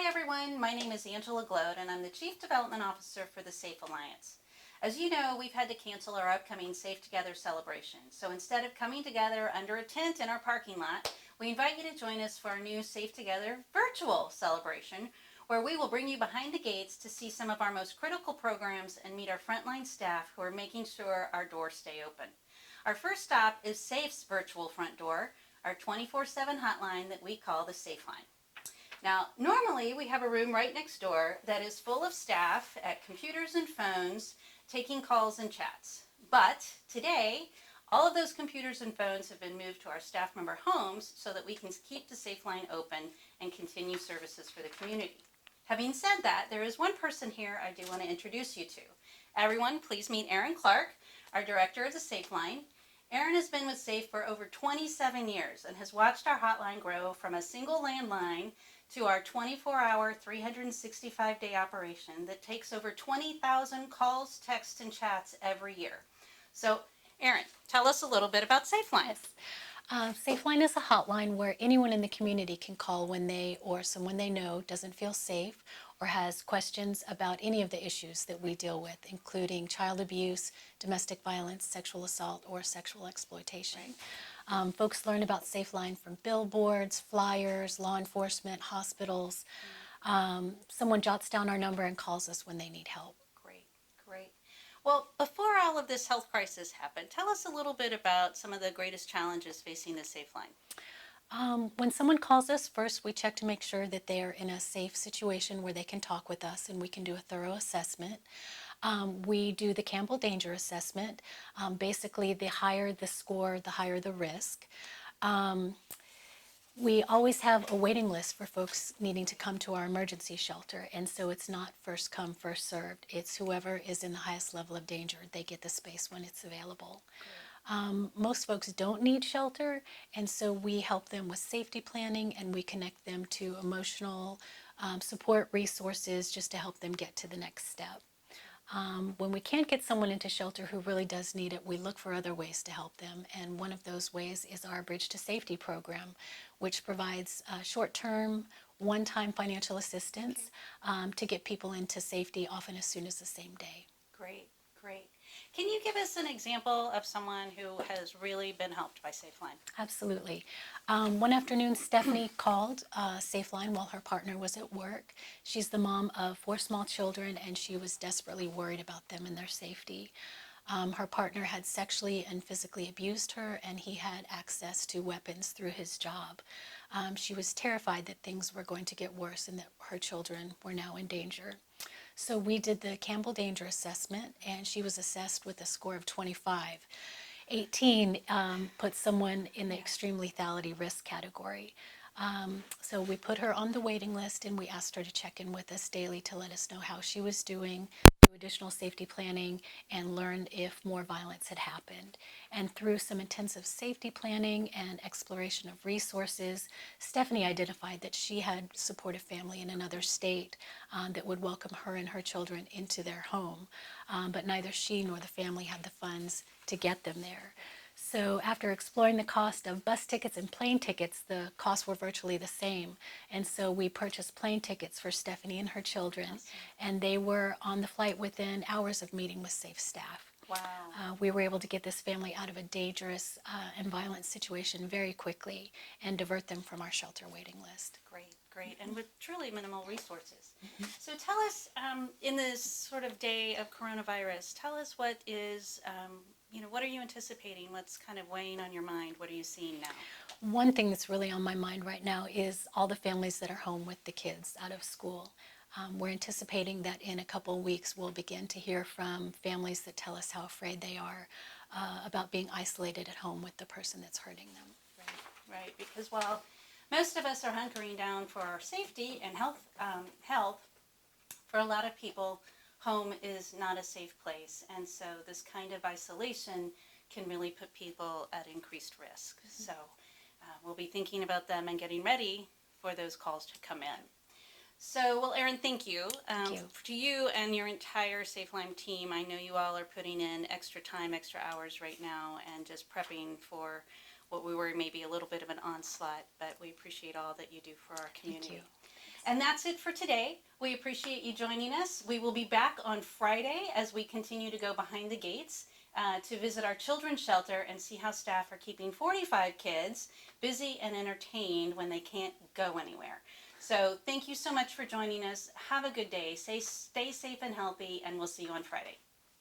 everyone, my name is Angela Glode and I'm the Chief Development Officer for the SAFE Alliance. As you know, we've had to cancel our upcoming Safe Together celebration. So instead of coming together under a tent in our parking lot, we invite you to join us for our new Safe Together virtual celebration, where we will bring you behind the gates to see some of our most critical programs and meet our frontline staff who are making sure our doors stay open. Our first stop is SAFE's virtual front door, our 24/7 hotline that we call the SAFEline. Now, normally we have a room right next door that is full of staff at computers and phones taking calls and chats. But today, all of those computers and phones have been moved to our staff member homes so that we can keep the SAFEline open and continue services for the community. Having said that, there is one person here I do want to introduce you to. Everyone, please meet Erin Clark, our director of the SAFEline. Erin has been with SAFE for over 27 years and has watched our hotline grow from a single landline to our 24-hour, 365-day operation that takes over 20,000 calls, texts, and chats every year. So, Erin, tell us a little bit about SAFEline. Yes. SAFEline is a hotline where anyone in the community can call when they or someone they know doesn't feel safe or has questions about any of the issues that we deal with, including child abuse, domestic violence, sexual assault, or sexual exploitation. Right. Folks learn about SAFEline from billboards, flyers, law enforcement, hospitals. Someone jots down our number and calls us when they need help. Great, great. Well, before all of this health crisis happened, tell us a little bit about some of the greatest challenges facing the SAFEline. When someone calls us, first we check to make sure that they are in a safe situation where they can talk with us and we can do a thorough assessment. We do the Campbell Danger Assessment. Basically, the higher the score, the higher the risk. We always have a waiting list for folks needing to come to our emergency shelter, and so it's not first come, first served. It's whoever is in the highest level of danger. They get the space when it's available. Most folks don't need shelter, and so we help them with safety planning and we connect them to emotional support resources just to help them get to the next step. When we can't get someone into shelter who really does need it, we look for other ways to help them. And one of those ways is our Bridge to Safety program, which provides short-term, one-time financial assistance to get people into safety, often as soon as the same day. Great, great. Can you give us an example of someone who has really been helped by SAFEline? Absolutely. One afternoon, Stephanie called SAFEline while her partner was at work. She's the mom of 4 small children, and she was desperately worried about them and their safety. Her partner had sexually and physically abused her, and he had access to weapons through his job. She was terrified that things were going to get worse and that her children were now in danger. So we did the Campbell Danger Assessment, and she was assessed with a score of 25. 18 puts someone in the extreme lethality risk category. So we put her on the waiting list, and we asked her to check in with us daily to let us know how she was doing, do additional safety planning, and learn if more violence had happened. And through some intensive safety planning and exploration of resources, Stephanie identified that she had supportive family in another state that would welcome her and her children into their home. But neither she nor the family had the funds to get them there. So after exploring the cost of bus tickets and plane tickets, the costs were virtually the same. And so we purchased plane tickets for Stephanie and her children, and they were on the flight within hours of meeting with SAFE staff. Wow. We were able to get this family out of a dangerous and violent situation very quickly and divert them from our shelter waiting list. Great, great, and with truly minimal resources. So tell us, in this sort of day of coronavirus, tell us what is, what are you anticipating? What's kind of weighing on your mind? What are you seeing now? One thing that's really on my mind right now is all the families that are home with the kids out of school. We're anticipating that in a couple of weeks we'll begin to hear from families that tell us how afraid they are about being isolated at home with the person that's hurting them. Right, right. Because while most of us are hunkering down for our safety and health, for a lot of people, home is not a safe place. And so this kind of isolation can really put people at increased risk. So we'll be thinking about them and getting ready for those calls to come in. So, well, Erin, thank you. Thank you. To you and your entire SAFEline team, I know you all are putting in extra time, extra hours right now and just prepping for what we were maybe a little bit of an onslaught, but we appreciate all that you do for our community. Thank you. And that's it for today. We appreciate you joining us. We will be back on Friday as we continue to go behind the gates to visit our children's shelter and see how staff are keeping 45 kids busy and entertained when they can't go anywhere. So thank you so much for joining us. Have a good day. Stay safe and healthy, and we'll see you on Friday.